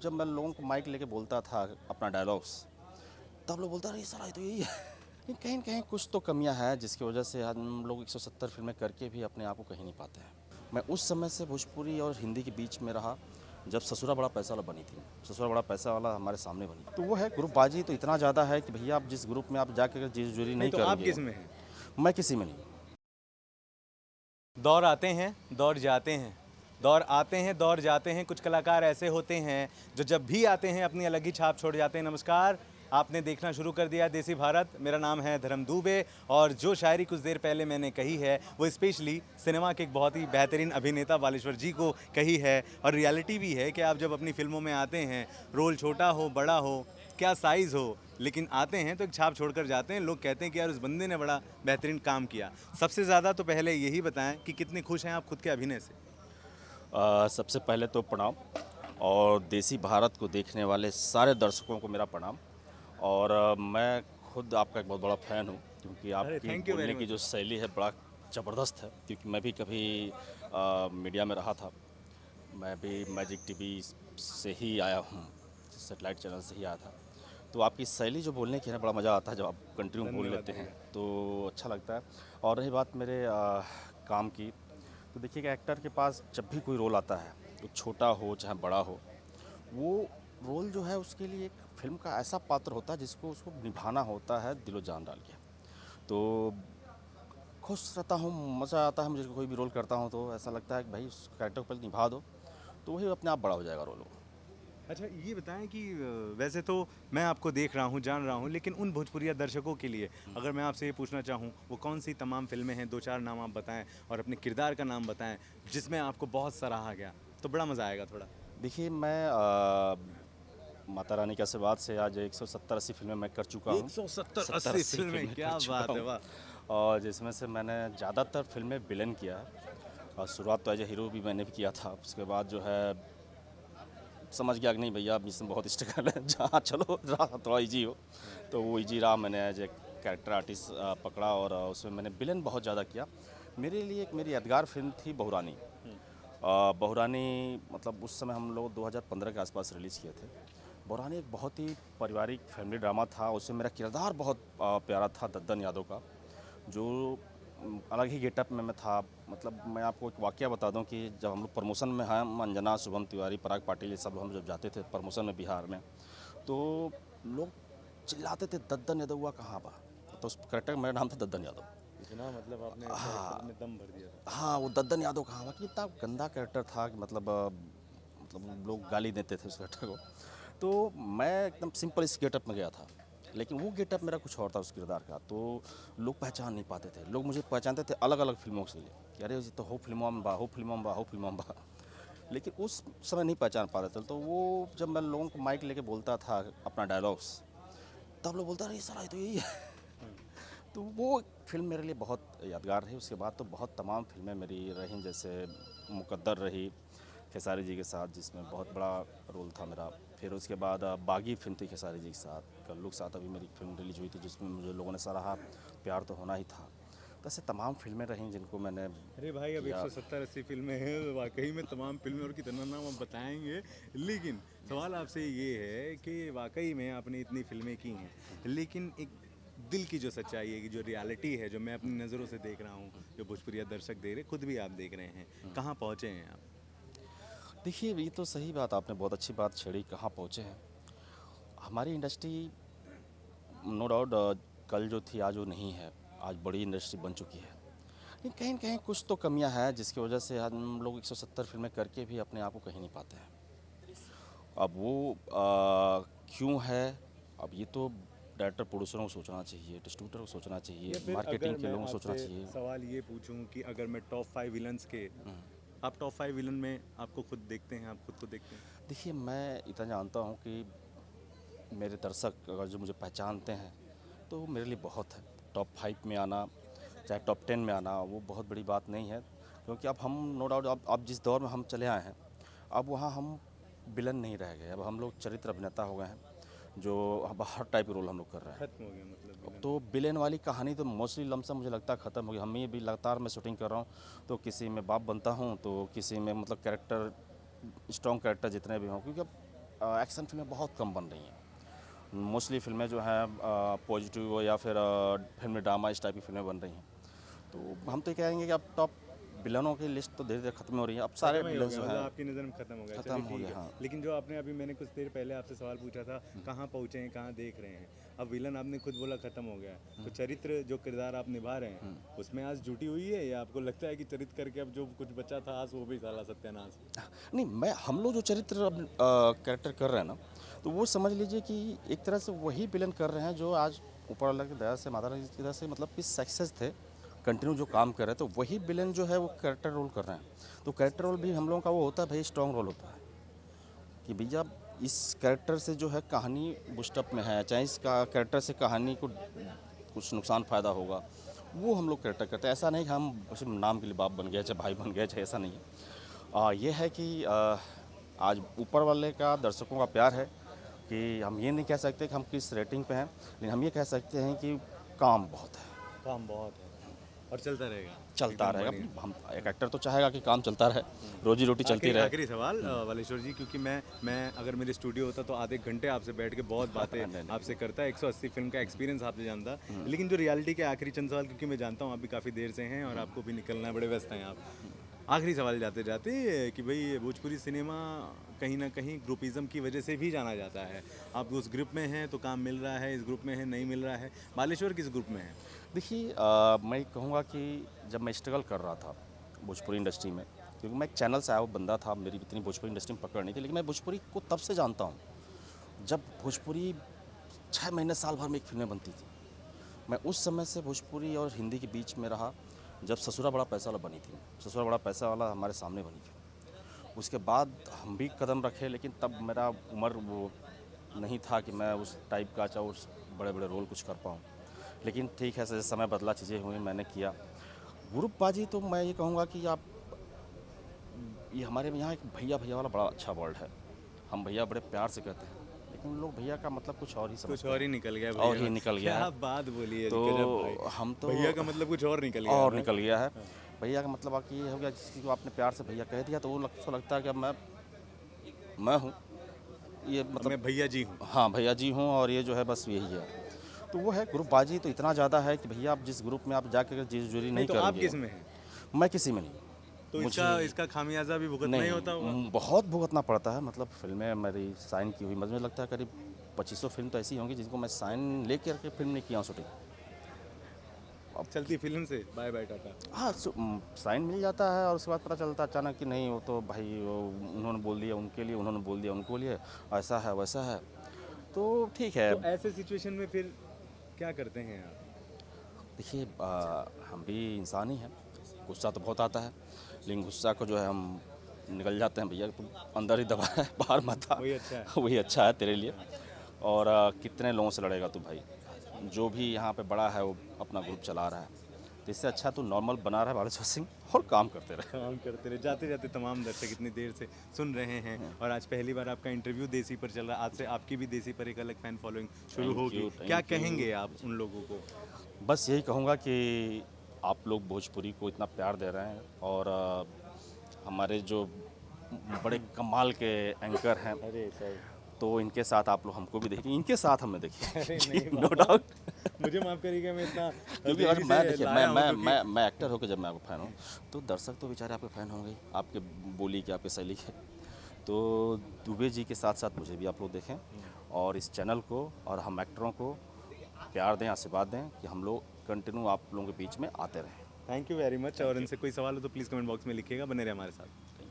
जब मैं लोगों को माइक लेके बोलता था अपना डायलॉग्स, तब लोग बोलता, अरे साला ये तो यही है। लेकिन कहीं न कहीं कुछ तो कमियां हैं जिसकी वजह से आज हम लोग 170 फिल्में करके भी अपने आप को कहीं नहीं पाते हैं। मैं उस समय से भोजपुरी और हिंदी के बीच में रहा जब ससुरा बड़ा पैसा वाला बनी थी। ससुरा बड़ा पैसा वाला हमारे सामने बनी, तो वो है ग्रुपबाजी तो इतना ज़्यादा है कि भैया आप जिस ग्रुप में आप जाकर जी जुरी नहीं तो आप करेंगे। किस में हैं? मैं किसी में नहीं। दौर आते हैं, दौर जाते हैं, दौर आते हैं, दौर जाते हैं। कुछ कलाकार ऐसे होते हैं जो जब भी आते हैं अपनी अलग ही छाप छोड़ जाते हैं। नमस्कार, आपने देखना शुरू कर दिया देसी भारत। मेरा नाम है धर्म दुबे और जो शायरी कुछ देर पहले मैंने कही है वो स्पेशली सिनेमा के एक बहुत ही बेहतरीन अभिनेता बालेश्वर जी को कही है। और रियलिटी भी है कि आप जब अपनी फिल्मों में आते हैं, रोल छोटा हो बड़ा हो, क्या साइज़ हो, लेकिन आते हैं तो एक छाप छोड़कर जाते हैं। लोग कहते हैं कि यार उस बंदे ने बड़ा बेहतरीन काम किया। सबसे ज़्यादा तो पहले यही बताएं कि कितने खुश हैं आप खुद के अभिनय से। सबसे पहले तो प्रणाम, और देसी भारत को देखने वाले सारे दर्शकों को मेरा प्रणाम। और मैं खुद आपका एक बहुत बड़ा फ़ैन हूँ, क्योंकि आपकी थैंक यू बोलने वेरी की मच। जो शैली है बड़ा ज़बरदस्त है। क्योंकि मैं भी कभी मीडिया में रहा था, मैं भी मैजिक टीवी से ही आया हूँ, सेटेलाइट चैनल से ही आया था। तो आपकी शैली जो बोलने की है ना, बड़ा मज़ा आता है जब आप कंटिन्यू बोल धन्यवाद लेते हैं, भैया। तो अच्छा लगता है। और रही बात मेरे काम की, तो देखिएगा एक्टर के पास जब भी कोई रोल आता है, तो छोटा हो चाहे बड़ा हो, वो रोल जो है उसके लिए एक फ़िल्म का ऐसा पात्र होता है जिसको उसको निभाना होता है दिलो जान डाल के। तो खुश रहता हूँ, मज़ा आता है मुझे। कोई भी रोल करता हूँ तो ऐसा लगता है कि भाई उस कैरेक्टर को पहले निभा दो, तो वही अपने आप बड़ा हो जाएगा रोल वो। अच्छा, ये बताएं कि वैसे तो मैं आपको देख रहा हूँ, जान रहा हूँ, लेकिन उन भोजपुरिया दर्शकों के लिए अगर मैं आपसे ये पूछना चाहूँ वो कौन सी तमाम फिल्में हैं, दो चार नाम आप बताएं और अपने किरदार का नाम बताएं जिसमें आपको बहुत सराहा गया, तो बड़ा मज़ा आएगा थोड़ा। देखिए मैं माता रानी के आशीर्वाद से आज 170-80 फिल्में मैं कर चुका हूँ। 170-80 70-80 फिल्में, फिल्में कर क्या चुका बात है, हूँ, वाह। और जिसमें से मैंने ज़्यादातर फिल्में विलेन किया है। और शुरुआत तो एज ए हीरो भी मैंने भी किया था। उसके बाद जो है समझ गया कि नहीं भैया अब इसमें बहुत स्ट्रगल है, जहाँ चलो रहा थोड़ा ईजी हो, तो वो ईजी रहा। मैंने एज ए कैरेक्टर आर्टिस्ट पकड़ा, और उसमें मैंने विलेन बहुत ज़्यादा किया। मेरे लिए एक मेरी यादगार फिल्म थी बहुरानी। बहुरानी मतलब उस समय हम लोग 2015 के आसपास रिलीज़ किए थे। बहुरानी एक बहुत ही पारिवारिक फैमिली ड्रामा था। उसमें मेरा किरदार बहुत प्यारा था दद्दन यादव का, जो अलग ही गेटअप में मैं था। मतलब मैं आपको एक वाकया बता दूं कि जब हम लोग प्रमोशन में हैं, अंजना, शुभम तिवारी, पराग पाटिल, ये सब हम जब जाते थे प्रमोशन में बिहार में, तो लोग चिल्लाते थे दद्दन यादव कहाँ बा। तो उस करेक्टर का मेरा नाम था दद्दन यादव। इतना मतलब आपने हाँ, कैरेक्टर में दम भर दिया था। हाँ, वो दद्दन यादव कहाँ बा कि इतना गंदा कैरेक्टर था कि मतलब लोग गाली देते थे उस कैरेक्टर को। तो मैं एकदम सिंपल इस गेटअप में गया था, लेकिन वो गेटअप मेरा कुछ और था उस किरदार का। तो लोग पहचान नहीं पाते थे। लोग मुझे पहचानते थे अलग अलग फिल्मों से कि अरे ये तो हो फिल्मों में बा, हो फिल्मों में बा, हो फिल्मों में बा। लेकिन उस समय नहीं पहचान पाते थे। तो वो जब मैं लोगों को माइक लेके बोलता था अपना डायलॉग्स, तब लोग बोलता, अरे साला ये तो यही है। तो वो फिल्म मेरे लिए बहुत यादगार रही। उसके बाद तो बहुत तमाम फिल्में मेरी रहीं, जैसे मुकद्दर रही खेसारी जी के साथ, जिसमें बहुत बड़ा रोल था मेरा। फिर उसके बाद बागी फिल्म थी खेसारी जी के साथ। कल्लू के साथ अभी मेरी फिल्म रिलीज हुई थी, जिसमें मुझे लोगों ने सराहा, प्यार तो होना ही था। तो ऐसे तमाम फिल्में रहीं जिनको मैंने अरे भाई, अब किया। 170-80 फिल्में हैं, वाकई में तमाम फिल्में और कितना नाम आप बताएंगे। लेकिन सवाल आपसे ये है कि वाकई में आपने इतनी फिल्में की हैं, लेकिन एक दिल की जो सच्चाई है, कि जो रियलिटी है, जो मैं अपनी नज़रों से देख रहा हूँ, जो भोजपुरिया दर्शक देख रहे, खुद भी आप देख रहे हैं, कहाँ पहुँचे हैं आप? देखिए ये तो सही बात, आपने बहुत अच्छी बात छेड़ी, कहाँ पहुँचे हैं हमारी इंडस्ट्री। नो डाउट कल जो थी आज वो नहीं है। आज बड़ी इंडस्ट्री बन चुकी है, लेकिन कहीं न कहीं कुछ तो कमियां हैं जिसकी वजह से आज हम लोग 170 फिल्में करके भी अपने आप को कहीं नहीं पाते हैं। अब वो क्यों है, अब ये तो डायरेक्टर प्रोड्यूसरों को सोचना चाहिए, डिस्ट्रीब्यूटर को सोचना या चाहिए, फिर मार्केटिंग अगर के मैं लोगों को सोचना आपसे चाहिए। सवाल ये पूछूं कि अगर मैं टॉप 5 विलन्स के, आप टॉप 5 विलन में आपको खुद देखते हैं, आप खुद को देखते हैं? देखिए मैं इतना जानता हूँ कि मेरे दर्शक अगर जो मुझे पहचानते हैं तो वो मेरे लिए बहुत है। टॉप 5 में आना, चाहे टॉप 10 में आना, वो बहुत बड़ी बात नहीं है। क्योंकि अब हम नो डाउट अब जिस दौर में हम चले आए हैं, अब वहाँ हम विलन नहीं रह गए। अब हम लोग चरित्र अभिनेता हो गए हैं, जो अब हर टाइप के रोल हम लोग कर रहे हैं। खत्म हो गया मतलब अब विलन। तो विलेन वाली कहानी तो मोस्टली लमसम मुझे लगता है ख़त्म हो गई। हम ये भी लगातार मैं शूटिंग कर रहा हूँ, तो किसी में बाप बनता हूँ, तो किसी में मतलब कैरेक्टर, स्ट्रॉन्ग कैरेक्टर जितने भी हों, क्योंकि अब एक्शन फिल्में बहुत कम बन रही हैं। मोस्टली फिल्में जो हैं पॉजिटिव या फिर फिल्म ड्रामा इस टाइप की फिल्में बन रही हैं। तो हम तो ये कहेंगे कि अब टॉप विलनों की लिस्ट तो धीरे धीरे खत्म हो रही है। अब सारे खत्म ही हो विलन गया, जो मतलब हैं आपकी नज़र में खत्म हो गया। खत्म चलिए हो ठीक गया, है। हाँ। लेकिन जो आपने अभी मैंने कुछ देर पहले आपसे सवाल पूछा था कहाँ पहुँचे हैं, कहाँ देख रहे हैं, अब विलन आपने खुद बोला खत्म हो गया है। तो चरित्र जो किरदार आप निभा रहे हैं उसमें आज जुटी हुई है, या आपको लगता है कि चरित्र करके अब जो कुछ बचा था आज वो भी साला सत्यानाश? नहीं, हम लोग जो चरित्र अब कैरेक्टर कर रहे हैं ना, तो वो समझ लीजिए कि एक तरह से वही विलन कर रहे हैं जो आज ऊपर वाला की दया से, माता रानी की दया से, मतलब कि सक्सेस थे, कंटिन्यू जो काम कर रहे हैं, तो वही विलन जो है वो कैरेक्टर रोल कर रहे हैं। तो कैरेक्टर रोल भी हम लोगों का वो होता है भाई, स्ट्रॉन्ग रोल होता है कि भैया इस कैरेक्टर से जो है कहानी बुस्टअप में है, चाहे इस कैरेक्टर से कहानी को कुछ नुकसान फ़ायदा होगा, वो हम लोग कैरेक्टर करते हैं। ऐसा नहीं कि हम सिर्फ नाम के लिए बाप बन गए, चाहे भाई बन गए, चाहे ऐसा नहीं है। ये है कि आज ऊपर वाले का, दर्शकों का प्यार है कि हम ये नहीं कह सकते कि हम किस रेटिंग पे हैं, लेकिन हम ये कह सकते हैं कि काम बहुत है, काम बहुत है और चलता रहेगा। चलता एकदम रहेगा। बढ़िया। हम एक एक्टर तो चाहेगा कि काम चलता रहे, रोजी रोटी चलती रहे। आखिरी सवाल वालेश्वर जी, क्योंकि मैं अगर मेरे स्टूडियो होता तो आधे घंटे आपसे बैठ के बहुत बातें आपसे करता, 180 फिल्म का एक्सपीरियंस आपसे जानता। लेकिन जो रियलिटी के आखिरी चंद सवाल, क्योंकि मैं जानता हूँ आप भी काफ़ी देर से हैं और आपको भी निकलना है, बड़े व्यस्त हैं आप। आखिरी सवाल जाते जाते कि भाई भोजपुरी सिनेमा कहीं ना कहीं ग्रुपिज़म की वजह से भी जाना जाता है। आप उस ग्रुप में हैं तो काम मिल रहा है, इस ग्रुप में है नहीं मिल रहा है। बालेश्वर किस ग्रुप में है? देखिए, मैं कहूँगा कि जब मैं स्ट्रगल कर रहा था भोजपुरी इंडस्ट्री में, क्योंकि मैं एक चैनल से आया हुआ बंदा था, मेरी इतनी भोजपुरी इंडस्ट्री में पकड़ नहीं थी, लेकिन मैं भोजपुरी को तब से जानता हूँ जब भोजपुरी 6 महीने साल भर में एक फिल्में बनती थी। मैं उस समय से भोजपुरी और हिंदी के बीच में रहा जब ससुरा बड़ा पैसा वाला बनी थी। ससुरा बड़ा पैसा वाला हमारे सामने बनी थी। उसके बाद हम भी कदम रखे, लेकिन तब मेरा उम्र वो नहीं था कि मैं उस टाइप का, चाहे उस बड़े बड़े रोल कुछ कर पाऊँ। लेकिन ठीक है, जैसे समय बदला, चीज़ें हुई, मैंने किया। ग्रुपबाजी तो मैं ये कहूँगा कि आप, ये हमारे यहाँ एक भैया भैया वाला बड़ा अच्छा वर्ड है। हम भैया बड़े प्यार से कहते हैं, लेकिन लोग भैया का मतलब कुछ और ही समझते कुछ और ही निकल गया हैं, भैया। और ही निकल गया क्या है। बात बोली है, तो गजब भाई। हम तो भैया का मतलब कुछ और निकल गया और है। निकल गया है। भैया का मतलब आपकी ये हो गया, किसी को आपने प्यार से भैया कह दिया तो वो उसको लगता है कि अब मैं हूँ, ये मतलब मैं भैया जी हूँ। हाँ भैया जी हूँ, और ये जो है बस यही है। तो वो है, ग्रुपबाजी तो इतना ज़्यादा है कि भैया आप जिस ग्रुप में आप जाकर जीत जुरी नहीं तो आप करेंगे। किस में हैं? मैं किसी में नहीं। तो मुझे इसका खामियाजा भी भुगतना ही होता होगा। बहुत भुगतना पड़ता है। मतलब फिल्में मेरी साइन की हुई, मुझे लगता है करीब 2500 फिल्म तो ऐसी होंगी जिनको मैं साइन लेकर के फिल्म नहीं किया हूँ शूटिंग। अब चलती फिल्म से बाय बाय टाटा। हाँ, साइन मिल जाता है और उसके बाद पता चलता अचानक कि नहीं, वो तो भाई उन्होंने बोल दिया उनके लिए, उन्होंने बोल दिया उनको लिए, ऐसा है वैसा है, तो ठीक है। तो ऐसे सिचुएशन में फिर क्या करते हैं आप? देखिए, हम भी इंसान ही हैं, गुस्सा तो बहुत आता है, लेकिन गुस्सा को जो है हम निकल जाते हैं, भैया तुम अंदर ही दबा है, बाहर मत आ, वही अच्छा है। वही अच्छा है तेरे लिए। और कितने लोगों से लड़ेगा तू भाई, जो भी यहाँ पे बड़ा है वो अपना ग्रुप चला रहा है, तो इससे अच्छा तू नॉर्मल बना रहा है बालेश्वर सिंह, और काम करते रहे। काम करते रहे। जाते जाते तमाम दर्शक इतनी देर से सुन रहे हैं और आज पहली बार आपका इंटरव्यू देसी पर चल रहा है। आज से आपकी भी देसी पर एक अलग फैन फॉलोइंग शुरू Thank होगी। you, thank क्या you। कहेंगे आप उन लोगों को? बस यही कहूँगा कि आप लोग भोजपुरी को इतना प्यार दे रहे हैं, और हमारे जो बड़े कमाल के एंकर हैं, अरे सर, तो इनके साथ आप लोग हमको भी देखिए, इनके साथ हमें देखिए। अरे नहीं नो डाउट। मुझे माफ करिएगा, मैं इतना क्योंकि अगर देरी मैं से देखिए, लाया हूँ क्योंकि मैं एक्टर होकर जब मैं आपका फ़ैन हूँ, तो दर्शक तो बेचारे आपके फ़ैन होंगे ही, आपके बोली के, आपके शैली के। तो दुबे जी के साथ साथ मुझे भी आप लोग देखें, और इस चैनल को और हम एक्टरों को प्यार दें, आशीर्वाद दें कि हम लोग कंटिन्यू आप लोगों के बीच में आते रहें। Thank you very much. और इनसे कोई सवाल हो तो प्लीज़ कमेंट बॉक्स में लिखिएगा, बने रहे हमारे साथ।